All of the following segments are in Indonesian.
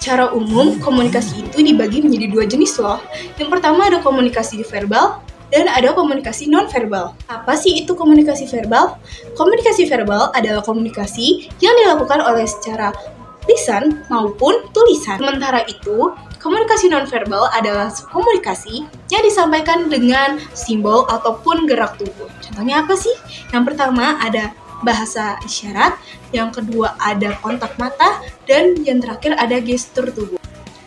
Secara umum, komunikasi itu dibagi menjadi dua jenis loh. Yang pertama ada komunikasi verbal, dan ada komunikasi non-verbal. Apa sih itu komunikasi verbal? Komunikasi verbal adalah komunikasi yang dilakukan oleh secara lisan maupun tulisan. Sementara itu, komunikasi non-verbal adalah komunikasi yang disampaikan dengan simbol ataupun gerak tubuh. Contohnya apa sih? Yang pertama ada bahasa isyarat, yang kedua ada kontak mata, dan yang terakhir ada gestur tubuh.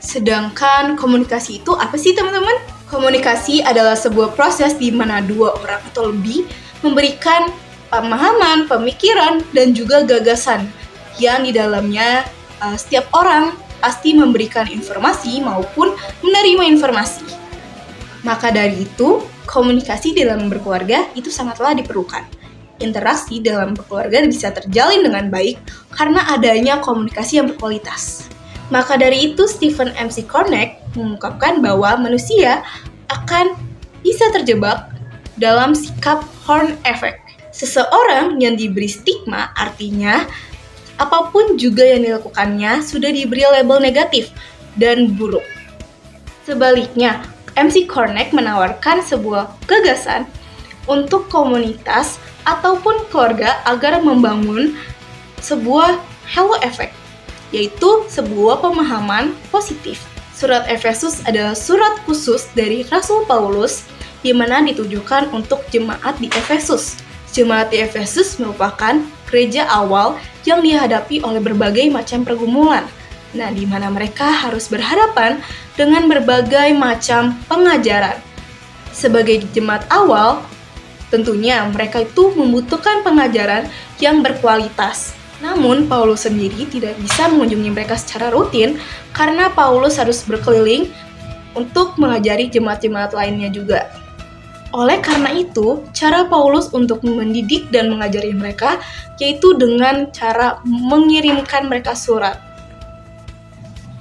Sedangkan komunikasi itu apa sih teman-teman? Komunikasi adalah sebuah proses di mana dua orang atau lebih memberikan pemahaman, pemikiran, dan juga gagasan yang di dalamnya setiap orang pasti memberikan informasi maupun menerima informasi. Maka dari itu, komunikasi dalam berkeluarga itu sangatlah diperlukan. Interaksi dalam berkeluarga bisa terjalin dengan baik karena adanya komunikasi yang berkualitas. Maka dari itu, Stephen McCormack mengungkapkan bahwa manusia akan bisa terjebak dalam sikap horn effect. Seseorang yang diberi stigma artinya apapun juga yang dilakukannya sudah diberi label negatif dan buruk. Sebaliknya, McCormack menawarkan sebuah gagasan untuk komunitas ataupun keluarga agar membangun sebuah halo effect, yaitu sebuah pemahaman positif. Surat Efesus adalah surat khusus dari Rasul Paulus di mana ditujukan untuk jemaat di Efesus. Jemaat di Efesus merupakan gereja awal yang dihadapi oleh berbagai macam pergumulan. Nah, di mana mereka harus berhadapan dengan berbagai macam pengajaran. Sebagai jemaat awal, tentunya mereka itu membutuhkan pengajaran yang berkualitas. Namun, Paulus sendiri tidak bisa mengunjungi mereka secara rutin karena Paulus harus berkeliling untuk mengajari jemaat-jemaat lainnya juga. Oleh karena itu, cara Paulus untuk mendidik dan mengajari mereka yaitu dengan cara mengirimkan mereka surat.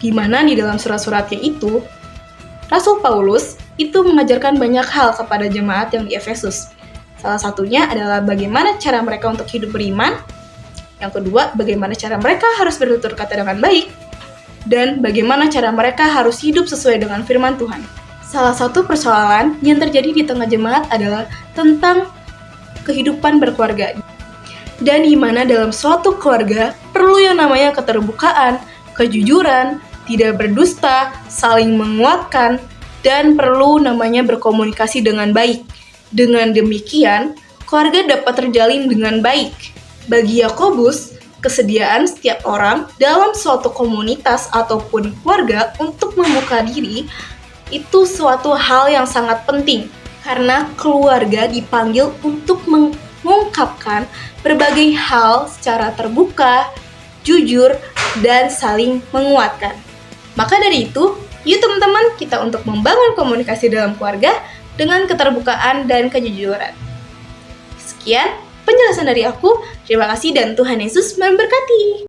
Di mana di dalam surat-suratnya itu, Rasul Paulus itu mengajarkan banyak hal kepada jemaat yang di Efesus. Salah satunya adalah bagaimana cara mereka untuk hidup beriman. Yang kedua, bagaimana cara mereka harus bertutur kata dengan baik. Dan bagaimana cara mereka harus hidup sesuai dengan firman Tuhan. Salah satu persoalan yang terjadi di tengah jemaat adalah tentang kehidupan berkeluarga. Dan di mana dalam suatu keluarga perlu yang namanya keterbukaan, kejujuran, tidak berdusta, saling menguatkan, dan perlu namanya berkomunikasi dengan baik. Dengan demikian, keluarga dapat terjalin dengan baik. Bagi Yakobus, kesediaan setiap orang dalam suatu komunitas ataupun keluarga untuk membuka diri itu suatu hal yang sangat penting karena keluarga dipanggil untuk mengungkapkan berbagai hal secara terbuka, jujur, dan saling menguatkan. Maka dari itu, yuk teman-teman kita untuk membangun komunikasi dalam keluarga dengan keterbukaan dan kejujuran. Sekian penjelasan dari aku. Terima kasih dan Tuhan Yesus memberkati.